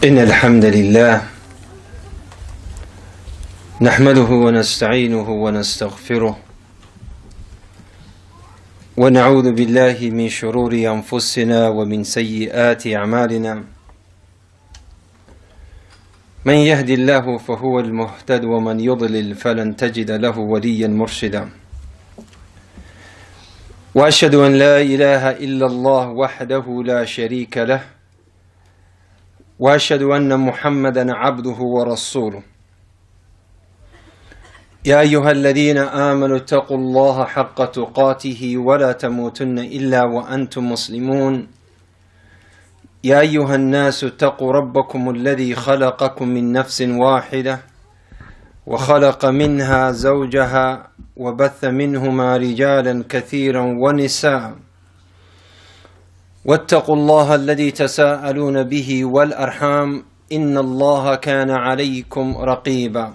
إن الحمد لله نحمده ونستعينه ونستغفره ونعوذ بالله من شرور أنفسنا ومن سيئات أعمالنا من يهد الله فهو المهتد ومن يضلل فلن تجد له وليا مرشدا وأشهد أن لا إله إلا الله وحده لا شريك له وأشهد أن محمدا عبده ورسوله يا أيها الذين آمنوا اتقوا الله حق تقاته ولا تموتن إلا وأنتم مسلمون يا أيها الناس اتقوا ربكم الذي خلقكم من نفس واحدة وخلق منها زوجها وبث منهما رجالا كثيرا ونساء واتقوا الله الذي تساءلون به والأرحام إن الله كان عليكم رقيبا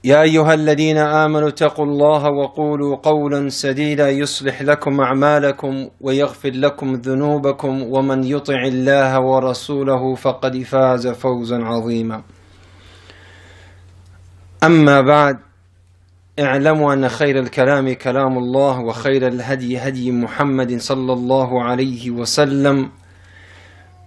يا أيها الذين آمنوا اتقوا الله وقولوا قولا سديدا يصلح لكم أعمالكم ويغفر لكم ذنوبكم ومن يطع الله ورسوله فقد فاز فوزا عظيما أما بعد اعلموا أن خير الكلام كلام الله وخير الهدي هدي محمد صلى الله عليه وسلم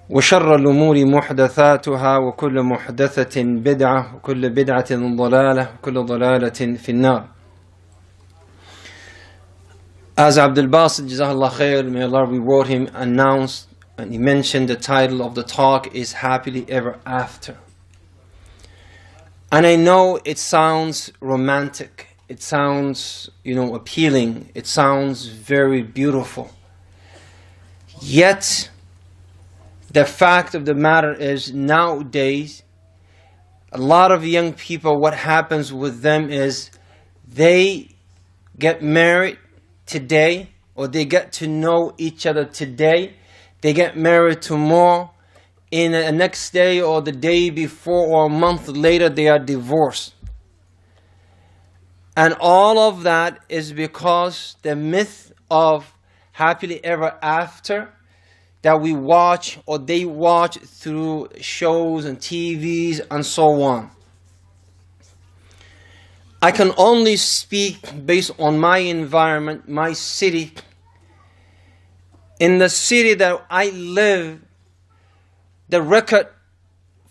وشر الأمور محدثاتها وكل محدثة بدعة وكل بدعة ضلالة وكل ضلالة في النار. As Abdul Basit, Jazakallah Khair, may Allah reward him, announced and he mentioned the title of the talk is Happily Ever After. And I know it sounds romantic. It sounds, appealing. It sounds very beautiful. Yet, the fact of the matter is nowadays, a lot of young people, what happens with them is they get married today, or they get to know each other today. They get married tomorrow. In the next day or the day before or a month later, they are divorced. And all of that is because the myth of happily ever after that we watch or they watch through shows and TVs and so on. I can only speak based on my environment, my city. In the city that I live, the record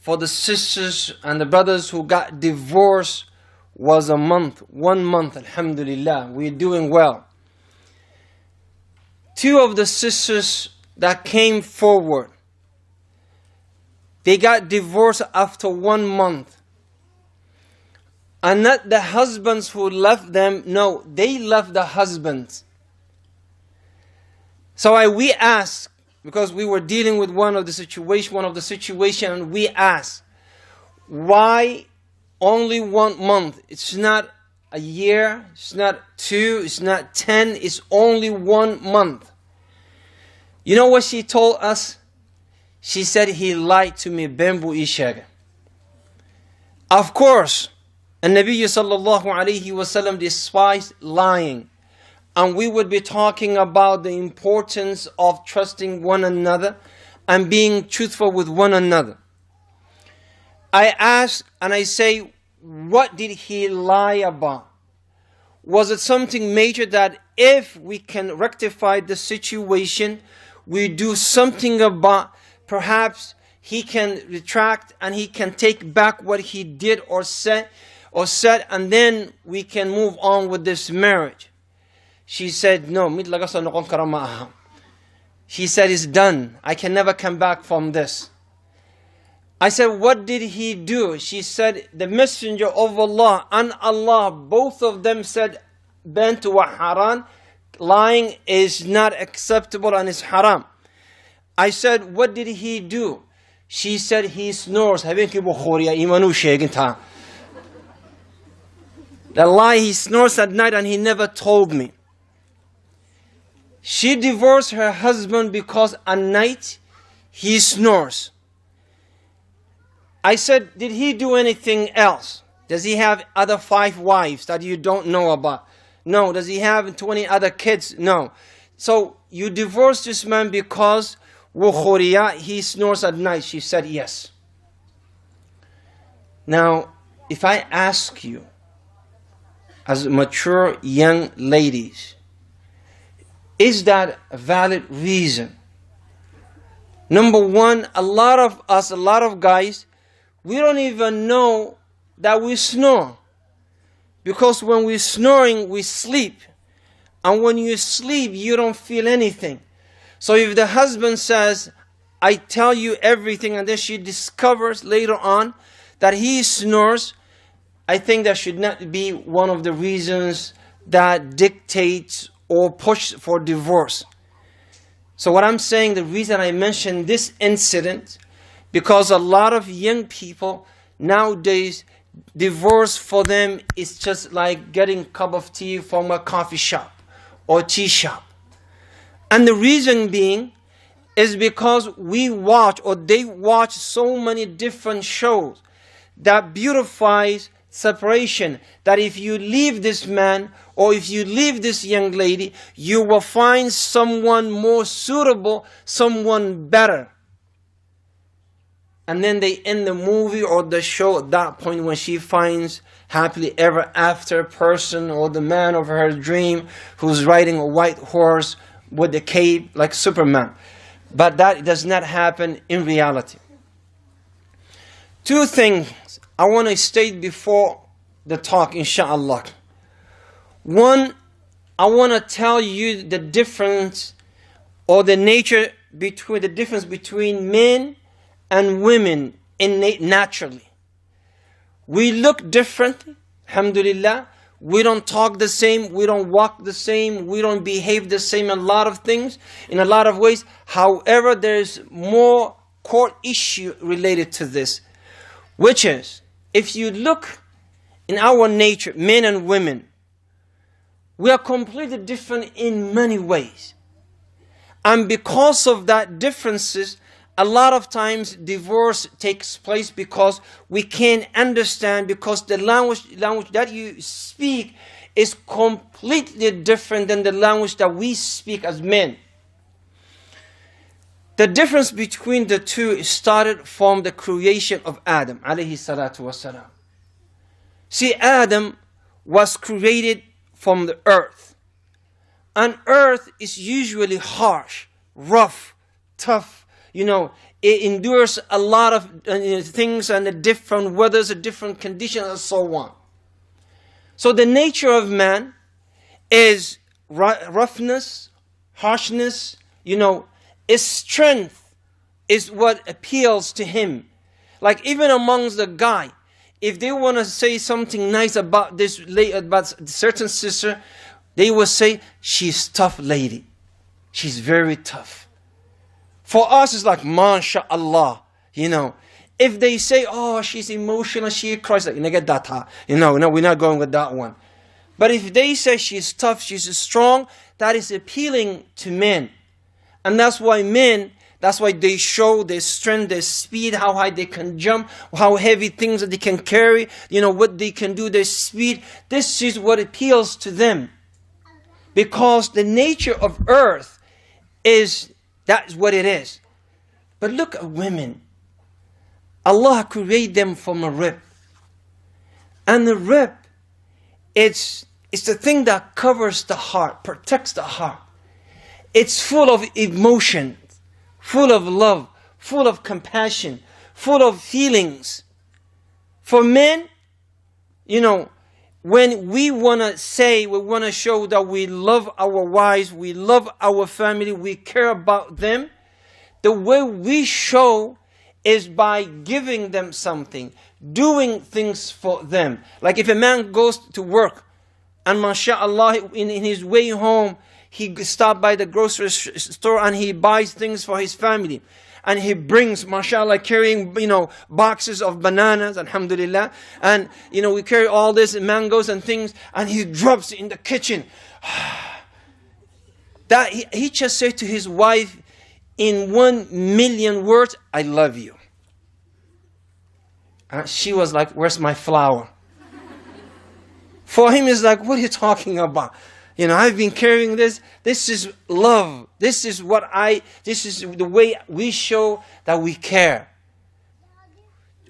for the sisters and the brothers who got divorced was a month, 1 month, alhamdulillah. We're doing well. 2 of the sisters that came forward, they got divorced after 1 month. And not the husbands who left them, no, they left the husbands. So we asked, because we were dealing with one of the situation, and we asked, why only 1 month? It's not a year, it's not 2, it's not 10, it's only 1 month. You know what she told us? She said, he lied to me, Bembu Ishag. Of course, and Nabi sallallahu alayhi wasallam despised lying. And we would be talking about the importance of trusting one another and being truthful with one another. I ask and I say, what did he lie about? Was it something major that if we can rectify the situation, we do something about, perhaps he can retract and he can take back what he did or said, and then we can move on with this marriage? She said, no. She said, it's done. I can never come back from this. I said, what did he do? She said, the messenger of Allah and Allah, both of them said, Bint wa haram, lying is not acceptable and is haram. I said, what did he do? She said, he snores. The lie, he snores at night and he never told me. She divorced her husband because at night he snores. I said, did he do anything else? Does he have other 5 wives that you don't know about? No. Does he have 20 other kids? No. So you divorced this man because وخوريا, he snores at night. She said yes. Now, if I ask you, as mature young ladies, is that a valid reason? Number one, a lot of us, a lot of guys, we don't even know that we snore. Because when we're snoring, we sleep. And when you sleep, you don't feel anything. So if the husband says, I tell you everything, and then she discovers later on that he snores, I think that should not be one of the reasons that dictates or pushes for divorce. So what I'm saying, the reason I mentioned this incident, because a lot of young people nowadays, divorce for them is just like getting a cup of tea from a coffee shop or tea shop. And the reason being is because we watch, or they watch, so many different shows that beautifies separation, that if you leave this man or if you leave this young lady, you will find someone more suitable, someone better. And then they end the movie or the show at that point when she finds happily ever after person, or the man of her dream who's riding a white horse with a cape like Superman. But that does not happen in reality. Two things I want to state before the talk, inshallah. One, I want to tell you the difference, or the nature between the difference between men and women naturally. We look different, alhamdulillah. We don't talk the same, we don't walk the same, we don't behave the same in a lot of things, in a lot of ways. However, there's more core issue related to this, which is, if you look in our nature, men and women, we are completely different in many ways. And because of that differences, a lot of times divorce takes place because we can't understand, because the language that you speak is completely different than the language that we speak as men. The difference between the two started from the creation of Adam, alayhi salatu wasalam. See, Adam was created from the earth. And earth is usually harsh, rough, tough. You know, it endures a lot of things and the different weathers, the different conditions, and so on. So the nature of man is roughness, harshness. You know, his strength is what appeals to him. Like even amongst the guy, if they want to say something nice about this, about a certain sister, they will say, she's tough lady. She's very tough. For us, it's like, MashaAllah, you know. If they say, oh, she's emotional, she cries, like, you know, no, we're not going with that one. But if they say she's tough, she's strong, that is appealing to men. And that's why men, that's why they show their strength, their speed, how high they can jump, how heavy things that they can carry, you know, what they can do, their speed. This is what appeals to them. Because the nature of earth is, that's what it is. But look at women. Allah created them from a rib. And the rib, it's the thing that covers the heart, protects the heart. It's full of emotion, full of love, full of compassion, full of feelings. For men, you know, when we want to say, we want to show that we love our wives, we love our family, we care about them, the way we show is by giving them something, doing things for them. Like if a man goes to work and mashallah, in his way home, he stops by the grocery store and he buys things for his family. And he brings, mashallah, carrying, you know, boxes of bananas, alhamdulillah. And, you know, we carry all this, mangoes and things, and he drops it in the kitchen. That he just said to his wife in 1,000,000 words, I love you. And she was like, where's my flower? For him, it's like, what are you talking about? You know, I've been carrying this. This is love. This is the way we show that we care.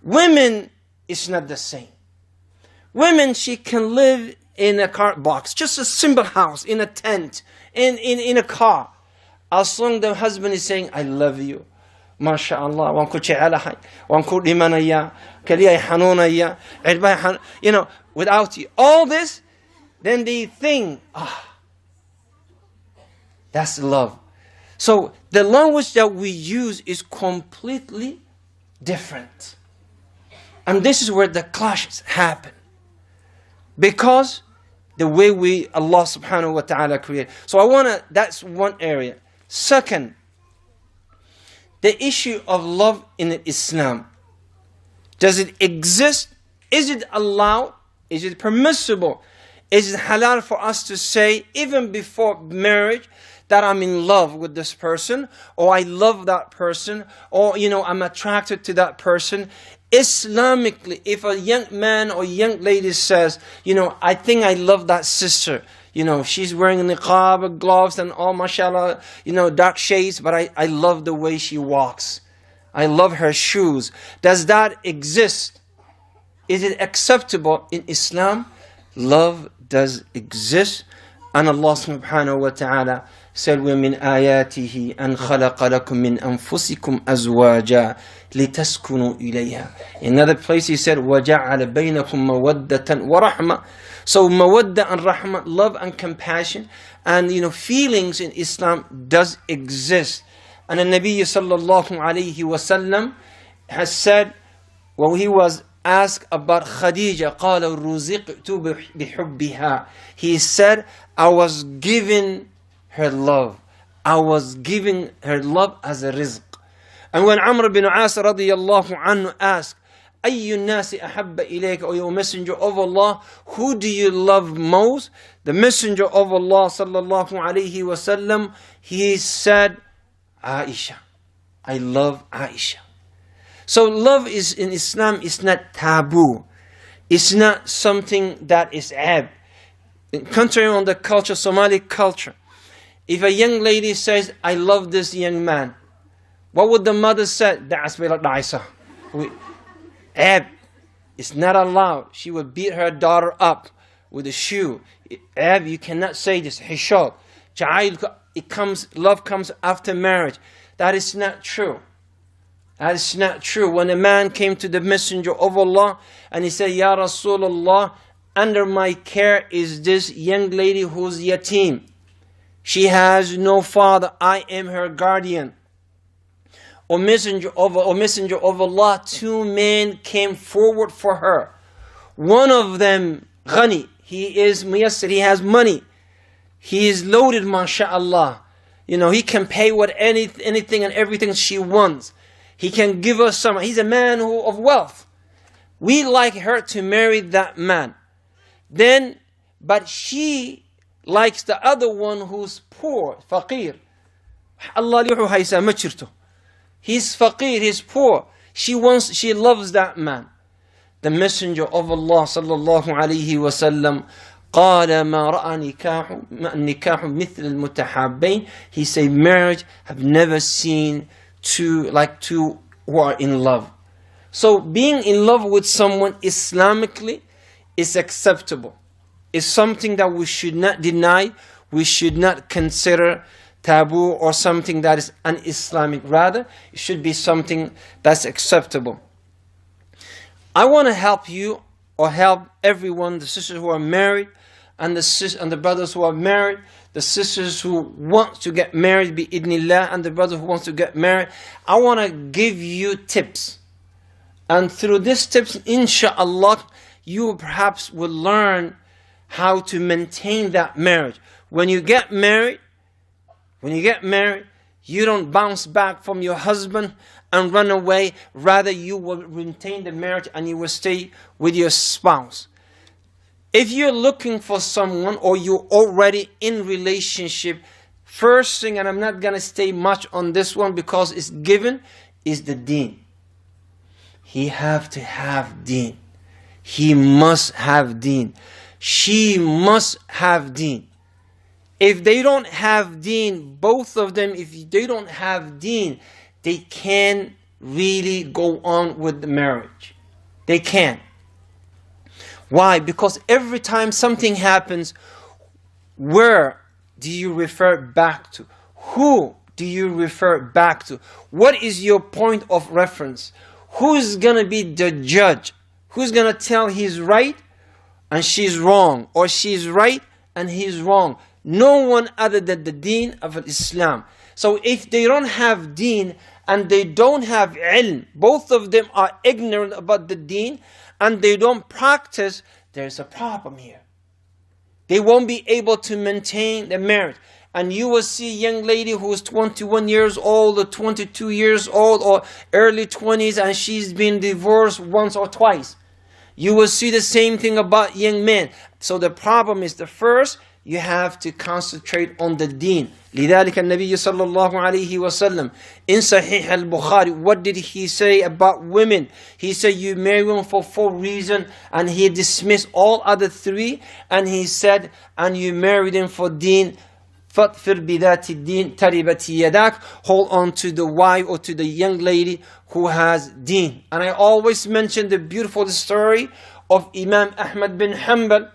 Women, it's not the same. Women, she can live in a cart box, just a simple house, in a tent, in a car. As long as the husband is saying, I love you. MashaAllah, wanko che'alahay, wanko limanaya, kaliya hanunaya, you know, without you. All this, then they think, that's love. So the language that we use is completely different. And this is where the clashes happen. Because the way Allah subhanahu wa ta'ala created. So that's one area. Second, the issue of love in Islam. Does it exist? Is it allowed? Is it permissible? Is it halal for us to say, even before marriage, that I'm in love with this person, or I love that person, or, you know, I'm attracted to that person? Islamically, if a young man or young lady says, you know, I think I love that sister, you know, she's wearing niqab, gloves, and all, mashallah, you know, dark shades, but I love the way she walks. I love her shoes. Does that exist? Is it acceptable in Islam? Love does exist. And Allah subhanahu wa ta'ala said, وَمِنْ آيَاتِهِ أَنْ خَلَقَ لَكُم مِّنْ أَنفُسِكُمْ أَزْوَاجًا لِتَسْكُنُوا إِلَيْهَا. In another place he said, وَجَعَلَ بَيْنَكُمْ مَوَدَّةً وَرَحْمَةً. So mawadda and rahmah, love and compassion, and, you know, feelings in Islam does exist. And the Nabi sallallahu alayhi wasallam has said, when he was asked about Khadija, قَالَ رُزِقْتُ بِحُبِّهَا. He said, I was given her love. I was giving her love as a rizq. And when Amr bin As radiyallahu anhu asked, أَيُّ النَّاسِ أَحَبَّ إِلَيْكَ, O you messenger of Allah, who do you love most? The messenger of Allah sallallahu alayhi wasallam, he said, Aisha. I love Aisha. So love is in Islam is not taboo. It's not something that is aib. Contrary on the culture, Somali culture, if a young lady says, I love this young man, what would the mother say? Aib. It's not allowed. She would beat her daughter up with a shoe. Aib, you cannot say this. Hishad. Love comes after marriage. That is not true. That is not true. When a man came to the messenger of Allah and he said, Ya Rasulullah, under my care is this young lady who's yatim. She has no father. I am her guardian. O messenger of Allah, two men came forward for her. One of them, Ghani, he is muyassir, he has money. He is loaded, mashallah. You know, he can pay what anything and everything she wants. He can give us some. He's a man of wealth. We like her to marry that man. But she likes the other one who's poor, faqir. Allah lihu haysa machirto. He's faqir, he's poor. She loves that man. The messenger of Allah sallallahu alayhi wa sallam, قال ما رأى نكاح مثل المتحابين. He said, marriage have never seen two who are in love. So being in love with someone Islamically is acceptable. It's something that we should not deny. We should not consider taboo or something that is un-Islamic. Rather, it should be something that's acceptable. I want to help you or help everyone, the sisters who are married and the brothers who are married, the sisters who want to get married, bi'idnillah, and the brother who wants to get married. I want to give you tips. And through these tips, inshallah, you perhaps will learn how to maintain that marriage. When you get married, you don't bounce back from your husband and run away. Rather, you will maintain the marriage and you will stay with your spouse. If you're looking for someone or you're already in relationship, first thing, and I'm not going to stay much on this one because it's given, is the deen. He have to have deen. He must have deen. She must have deen. If they don't have deen, both of them, if they don't have deen, they can't really go on with the marriage. They can't. Why? Because every time something happens, where do you refer back to? Who do you refer back to? What is your point of reference? Who's going to be the judge? Who's going to tell he's right and she's wrong? Or she's right and he's wrong? No one other than the deen of Islam. So if they don't have deen and they don't have ilm, both of them are ignorant about the deen and they don't practice, there's a problem here. They won't be able to maintain the marriage. And you will see a young lady who is 21 years old or 22 years old or early 20s and she's been divorced once or twice. You will see the same thing about young men. So the problem is, the first, you have to concentrate on the deen. لذلك النبي صلى الله عليه وسلم in Sahih al-Bukhari, what did he say about women? He said you marry women for 4 reasons, and he dismissed all other 3, and he said, and you marry them for deen. فَاطْفِرْ بِذَاتِ الدِّينِ تَرِبَتِ يَدَاكَ. Hold on to the wife or to the young lady who has deen. And I always mention the beautiful story of Imam Ahmad bin Hanbal.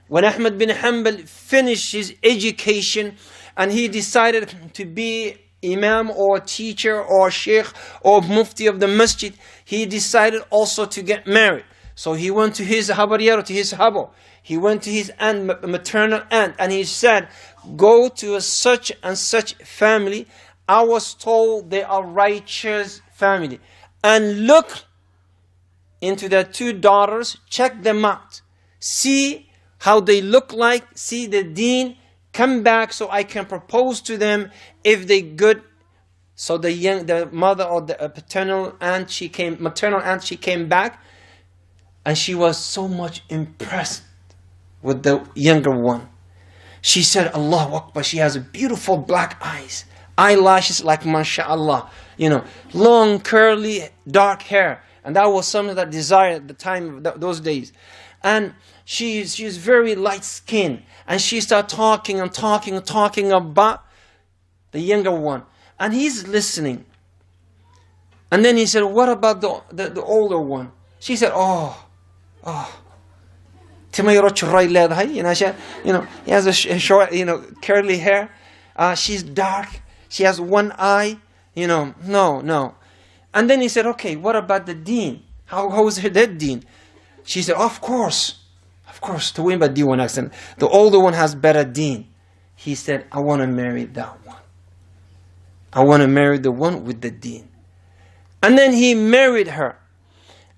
When Ahmad bin Hanbal finished his education and he decided to be imam or teacher or sheikh or mufti of the masjid, he decided also to get married. So he went to his habariyaro, to his habo. He went to his aunt, maternal aunt, and he said, go to a such and such family. I was told they are righteous family. And look into their 2 daughters, check them out. See how they look like, see the deen, come back so I can propose to them if they good. So the mother or the maternal aunt, she came back, and she was so much impressed with the younger one. She said, Allahu Akbar, she has beautiful black eyes, eyelashes like mashallah, long curly dark hair. And that was something that desired at the time of those days. And she's very light skinned. And she started talking about the younger one. And he's listening. And then he said, what about the older one? She said, oh. He has a short, curly hair. She's dark. She has one eye. No. And then he said, okay, what about the deen? How is her that deen? She said, of course. To win by D1 accent. The older one has better deen. He said, I want to marry that one. I want to marry the one with the deen. And then he married her.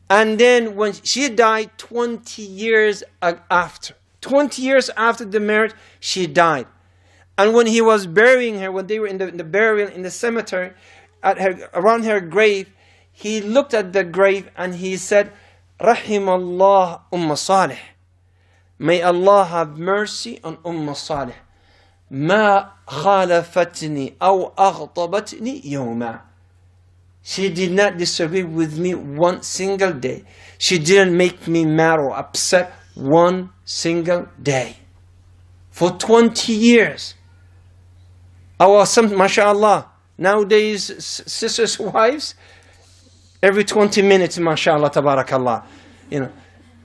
And then when she died 20 years after. 20 years after the marriage, she died. And when he was burying her, when they were in the burial in the cemetery, around her grave, he looked at the grave and he said, Rahimallah Salih. May Allah have mercy on Salih. Ma khalafatni aw aghtabatni yawma. She did not disagree with me one single day. She didn't make me mad or upset one single day. For 20 years. MashaAllah, nowadays, sisters' wives, every 20 minutes, MashaAllah, tabarakallah,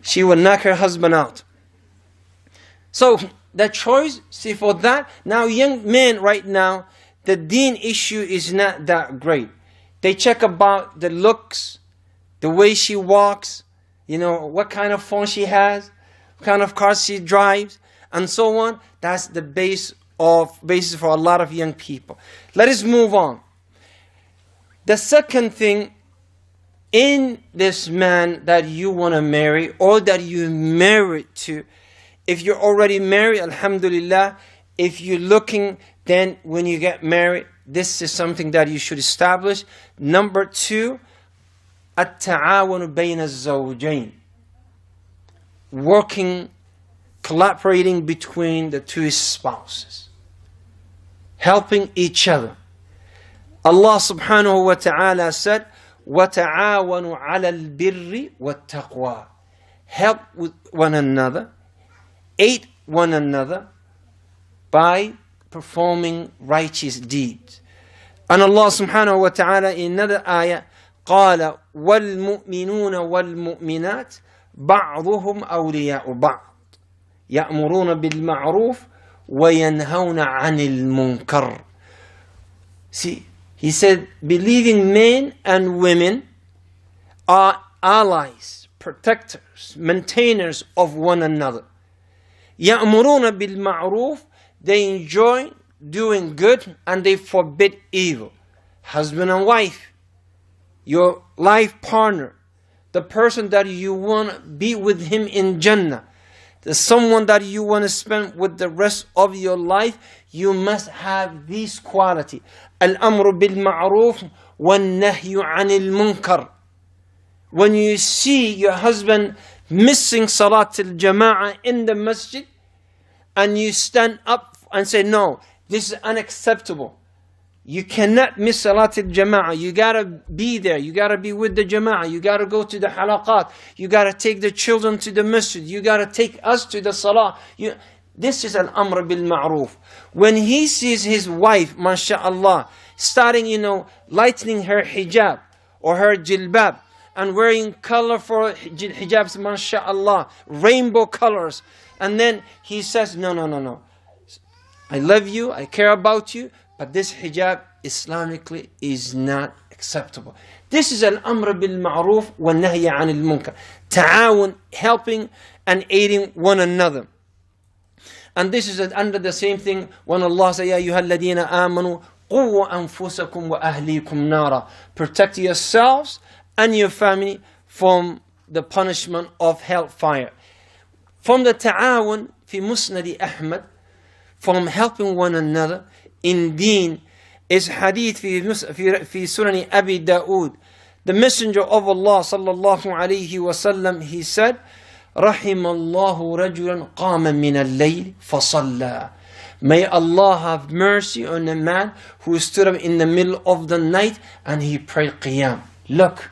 she will knock her husband out. So, the choice, see, for that, now young men right now, the deen issue is not that great. They check about the looks, the way she walks, what kind of phone she has, what kind of car she drives, and so on. That's the basis for a lot of young people. Let us move on. The second thing, in this man that you want to marry or that you married to, if you're already married, alhamdulillah. If you're looking, then when you get married, this is something that you should establish. Number 2, التعاون بين الزوجين. Collaborating between the 2 spouses. Helping each other. Allah subhanahu wa ta'ala said, وَتَعَاوَنُوا عَلَى الْبِرِّ وَالتَّقْوَى. Help with one another. Aid one another by performing righteous deeds. And Allah subhanahu wa ta'ala in another ayah, قال والمؤمنون والمؤمنات بعضهم أولياء بعض يأمرون بالمعروف وينهون عن المنكر. See, he said, believing men and women are allies, protectors, maintainers of one another. يأمرون بالمعروف, they enjoy doing good and they forbid evil. Husband and wife, your life partner, the person that you want to be with him in Jannah, the someone that you want to spend with the rest of your life, you must have this quality. Al-amru bil-ma'ruf wal-nahyu anil munkar. When you see your husband missing Salat al-Jama'ah in the masjid, and you stand up and say, no, this is unacceptable. You cannot miss Salat al-Jama'ah. You got to be there. You got to be with the Jama'ah. You got to go to the halaqat. You got to take the children to the masjid. You got to take us to the salah. This is al-amr bil-ma'ruf. When he sees his wife, mashallah, starting, lightening her hijab or her jilbab and wearing colorful hijabs, mashallah, rainbow colors. And then he says, no. I love you, I care about you, but this hijab Islamically is not acceptable. This is al-amr bil-ma'ruf wal-nahyi anil munkar. Ta'awun, helping and aiding one another. And this is under the same thing when Allah says, Ya ayyuhal ladina amanu, qu anfusakum wa ahlikum nara. Protect yourselves and your family from the punishment of hellfire. From the ta'awun fi musnad Ahmad, from helping one another in deen, is hadith fi Sunan Abi Dawood. The Messenger of Allah sallallahu alayhi wasallam, he said, رحم الله رجلا قام من الليل فصلى. May Allah have mercy on a man who stood up in the middle of the night and he prayed qiyam. Look,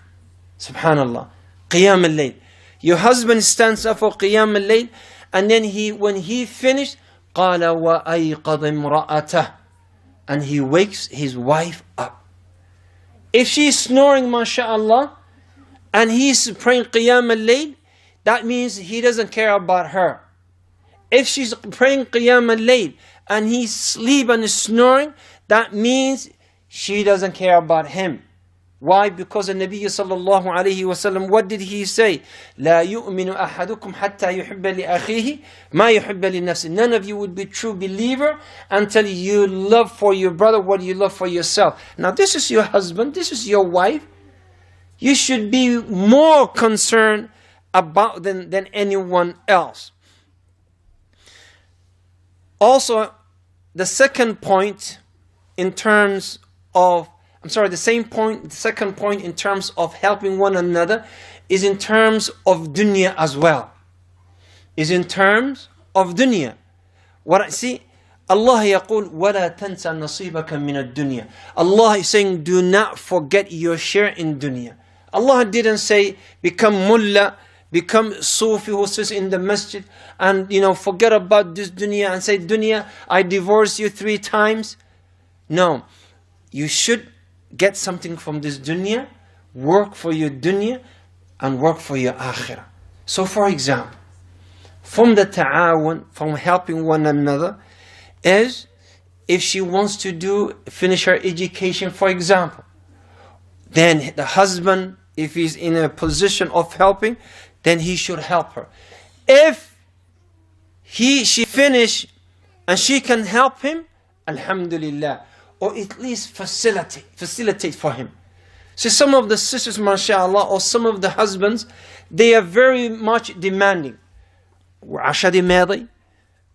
subhanallah, qiyam al-layl. Your husband stands up for qiyam al-layl, and then when he finished, قال وأيقظ امرأته, and he wakes his wife up. If she's snoring, mashallah, and he's praying qiyam al-layl, that means he doesn't care about her. If she's praying qiyam al-layl and he's asleep and is snoring, that means she doesn't care about him. Why? Because the Nabi sallallahu alayhi wa sallam, what did he say? لا يؤمن أحدكم حتى يحب لأخيه ما يحب لنفسه. None of you would be true believer until you love for your brother what you love for yourself. Now this is your husband, this is your wife. You should be more concerned about than anyone else. Also, the second point in terms of, the second point in terms of helping one another is in terms of dunya as well. Is in terms of dunya. What I see, Allah يقول ولا تنسى نصيبك من الدنيا. Allah is saying, do not forget your share in dunya. Allah didn't say become mullah, become Sufi who sits in the masjid and forget about this dunya and say, dunya, I divorce you 3 times. No, you should get something from this dunya, work for your dunya and work for your akhirah. So for example, from the ta'awun, from helping one another, is if she wants to finish her education, for example, then the husband, if he's in a position of helping, then he should help her. If she finish and she can help him, alhamdulillah, or at least facilitate for him. See, some of the sisters, mashallah, or some of the husbands, they are very much demanding. Asha di madi,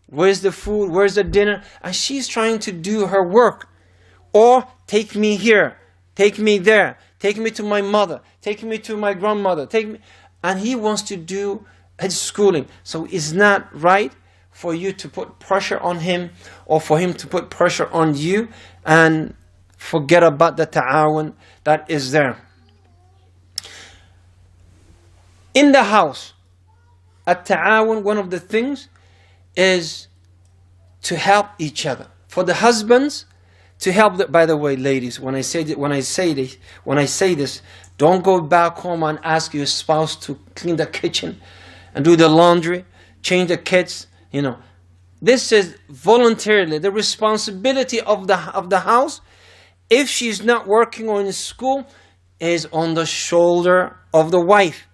where's the food, where's the dinner? And she's trying to do her work. Or take me here, take me there, take me to my mother, take me to my grandmother, take me. And he wants to do his schooling. So it's not right for you to put pressure on him or for him to put pressure on you and forget about the ta'awun that is there. In the house, at ta'awun, one of the things is to help each other. For the husbands to help. By the way, ladies, when I say this, don't go back home and ask your spouse to clean the kitchen and do the laundry, change the kids. You know, this is voluntarily the responsibility of the house. If she's not working or in school, is on the shoulder of the wife,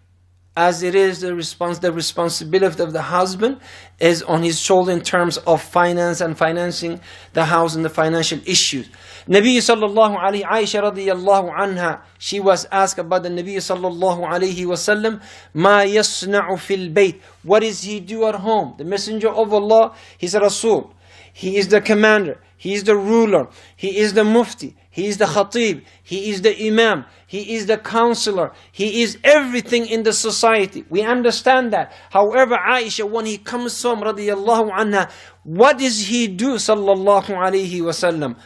as it is the responsibility of the husband is on his shoulder in terms of finance and financing the house and the financial issues. Nabi sallallahu alayhi, Aisha radiyallahu anha, she was asked about the Nabi sallallahu alayhi wasallam, ma yasna'u fil bayt, what does he do at home? The Messenger of Allah, he's a Rasul, he is the commander, he is the ruler, he is the mufti, he is the khatib, he is the imam, he is the counselor, he is everything in the society. We understand that. However, Aisha, when he comes home, radiyallahu anha, what does he do, sallallahu alayhi wa sallam?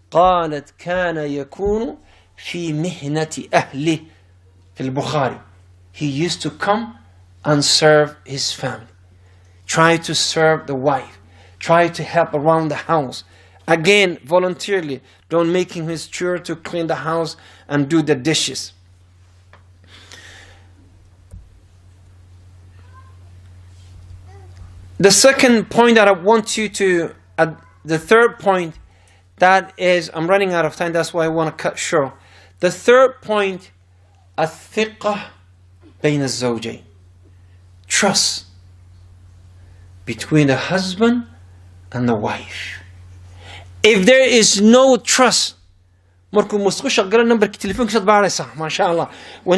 قالت كان يكون في مهنة أهله في البخاري. He used to come and serve his family. Try to serve the wife. Try to help around the house. Again, voluntarily. Don't make him his chore to clean the house and do the dishes. The second point that I want you to, the third point, that is, I'm running out of time, that's why I want to cut short. The third point, الثقة بين الزوجين. Trust between the husband and the wife. If there is no trust, when he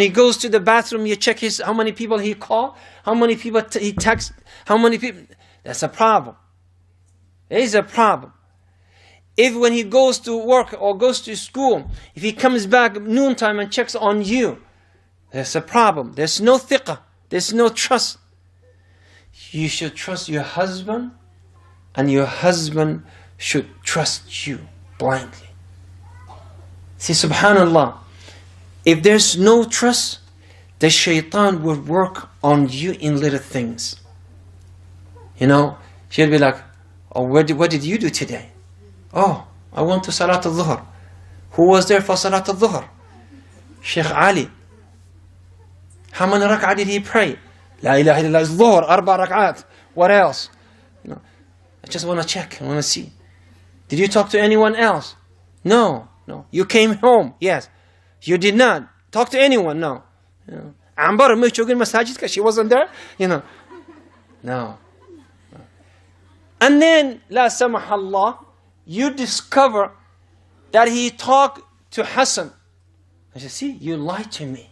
goes to the bathroom, you check how many people he called, how many people he texted, how many people. That's a problem. It is a problem. If when he goes to work or goes to school, if he comes back noontime and checks on you, there's a problem. There's no thiqah. There's no trust. You should trust your husband, and your husband should trust you blindly. See, subhanallah, if there's no trust, the shaitan will work on you in little things. You know, she'll be like, oh, what did you do today? Oh, I went to Salat al-Dhuhr. Who was there for Salat al-Dhuhr? Sheikh Ali. How many rak'ah did he pray? La ilaha illallah al-Dhuhr, arba rak'at. What else? You know, I just want to check, I want to see. Did you talk to anyone else? No. You came home? Yes. You did not talk to anyone? No. Ambar masajid because she wasn't there? No. And then, la samahallah, you discover that he talked to Hassan. I said, see, you lied to me.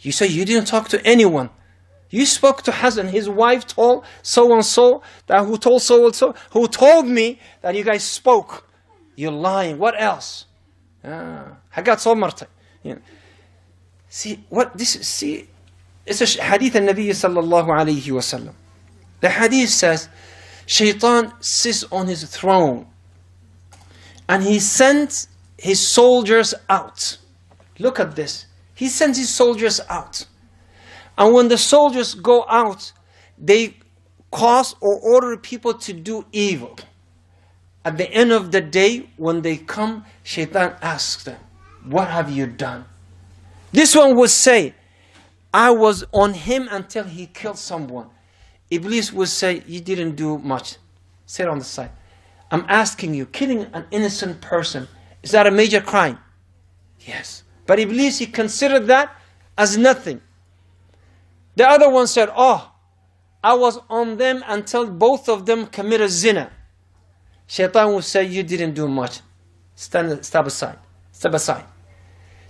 You say you didn't talk to anyone. You spoke to Hassan. His wife told so-and-so, who told so-and-so, who told me that you guys spoke. You're lying. What else? Hagat so marta. See, it's a hadith of Nabi sallallahu alayhi wa sallam. The hadith says, Shaitan sits on his throne and he sends his soldiers out. Look at this. He sends his soldiers out. And when the soldiers go out, they cause or order people to do evil. At the end of the day, when they come, Shaitan asks them, what have you done? This one would say, I was on him until he killed someone. Iblis would say, you didn't do much. Sit on the side. I'm asking you, killing an innocent person, is that a major crime? Yes. But Iblis, he considered that as nothing. The other one said, oh, I was on them until both of them committed zina. Shaitan would say, you didn't do much. Step aside.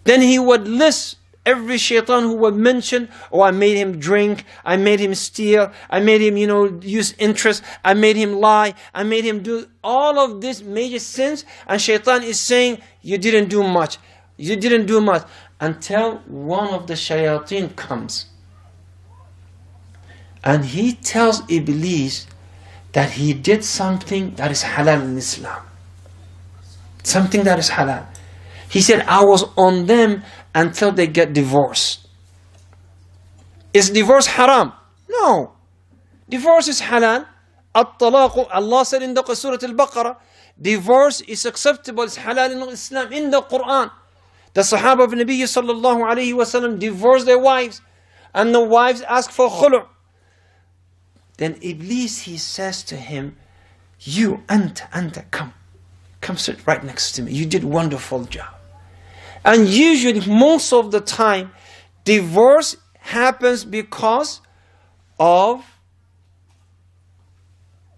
Then he would list every shaitan who would mention, oh, I made him drink, I made him steal, I made him, use interest, I made him lie, I made him do all of these major sins. And shaitan is saying, you didn't do much. You didn't do much. Until one of the shayateen comes. And he tells Iblis that he did something that is halal in Islam. Something that is halal. He said, I was on them until they get divorced. Is divorce haram? No. Divorce is halal الطلاق, Allah said in the Surah Al-Baqarah, divorce is acceptable, it's halal in Islam, in the Quran. The Sahaba of Nabi sallallahu alayhi wa sallam divorced their wives, and the wives asked for khulu'. Then Iblis, he says to him, you, anta, come sit right next to me. You did a wonderful job. And usually, most of the time, divorce happens because of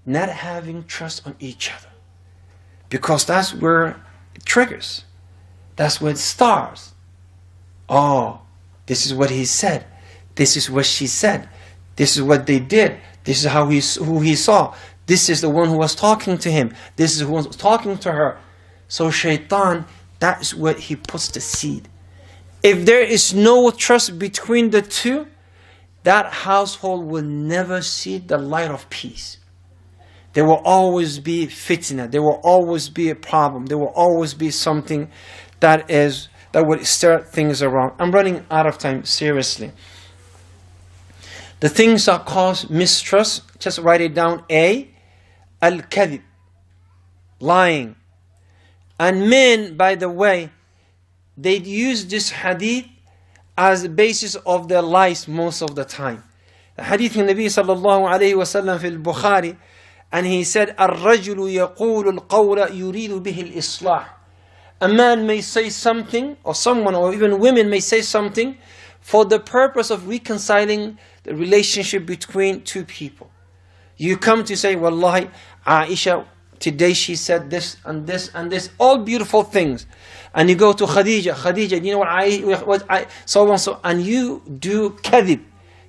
not having trust on each other. Because that's where it triggers. That's where it starts. Oh, this is what he said. This is what she said. This is what they did. This is who he saw. This is the one who was talking to him. This is who was talking to her. So shaitan, that is what he puts the seed. If there is no trust between the two, that household will never see the light of peace. There will always be fitna. There will always be a problem. There will always be something that would stir things around. I'm running out of time, seriously. The things that cause mistrust, just write it down. A, al-kadhib, lying. And men, by the way, they use this hadith as the basis of their lies most of the time. The hadith in Nabi sallallahu alayhi wa sallam fi al-Bukhari, and he said, الرَّجُلُ يَقُولُ الْقَوْلَ يُرِيدُ بِهِ الْإِصْلَاحِ. A man may say something, or someone, or even women may say something for the purpose of reconciling the relationship between two people. You come to say, Wallahi, Aisha, today she said this and this and this, all beautiful things. And you go to Khadija, you know what so and so, and you do kadhib.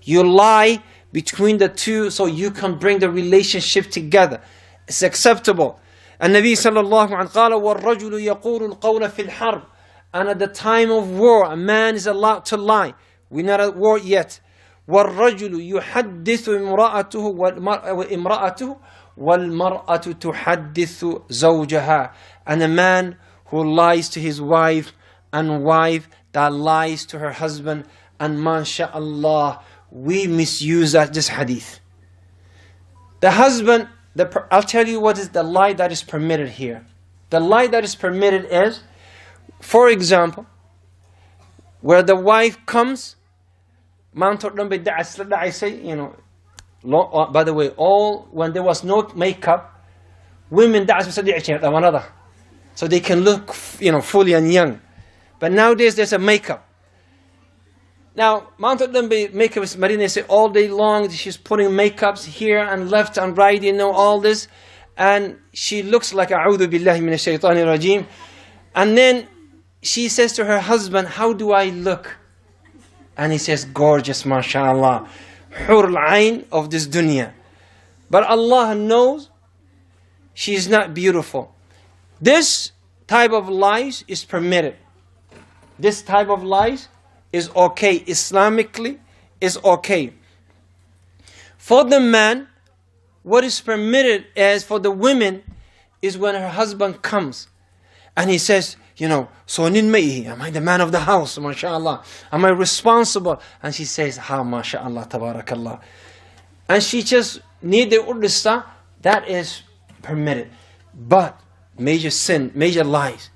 You lie between the two so you can bring the relationship together. It's acceptable. And Nabi sallallahu alayhi wa sallam, وَالرَّجُلُ يَقُولُ الْقَوْلَ فِي الْحَرْبِ. And at the time of war, a man is allowed to lie. We're not at war yet. وَالرَّجُلُ يُحَدِّثُ إِمْرَأَتُهُ وَالْمَرْأَةُ تُحَدِّثُ زَوْجَهَا. And a man who lies to his wife, and wife that lies to her husband. And mashallah, we misuse this hadith. The husband, I'll tell you what is the lie that is permitted here. The lie that is permitted is, for example, where the wife comes, by the way, when there was no makeup, women so they can look, fully and young. But nowadays there's a makeup. Now, makeup is Marina say all day long she's putting makeups here and left and right, all this, and she looks like A'udhu billahi minash shaitanir rajim. And then she says to her husband, how do I look? And he says, gorgeous, mashallah, hur al-ain of this dunya. But Allah knows she is not beautiful. This type of lies is permitted. This type of lies is okay. Islamically is okay. For the man, what is permitted as for the women is when her husband comes and he says, so am I the man of the house, mashallah? Am I responsible? And she says, ha, mashallah, tabarakallah. And she just need the urdista, that is permitted. But major sin, major lies,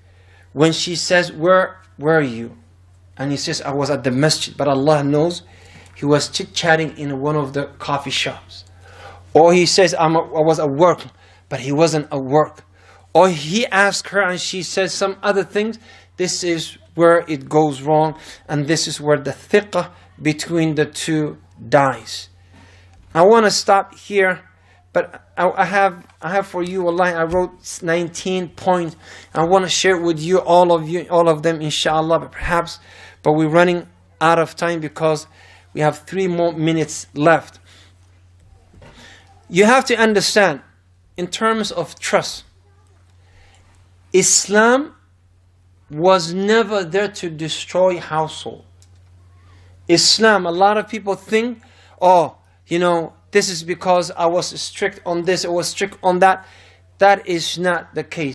when she says, where are you? And he says, I was at the masjid, but Allah knows he was chit-chatting in one of the coffee shops. Or he says, I was at work, but he wasn't at work. Or he asked her and she says some other things. This is where it goes wrong, and this is where the thiqah between the two dies. I want to stop here, but I have for you, wallahi, I wrote 19 points. I want to share with you, all of them, inshallah, but we're running out of time because we have 3 more minutes left. You have to understand, in terms of trust, Islam was never there to destroy household. Islam, a lot of people think, this is because I was strict on this, I was strict on that. That is not the case.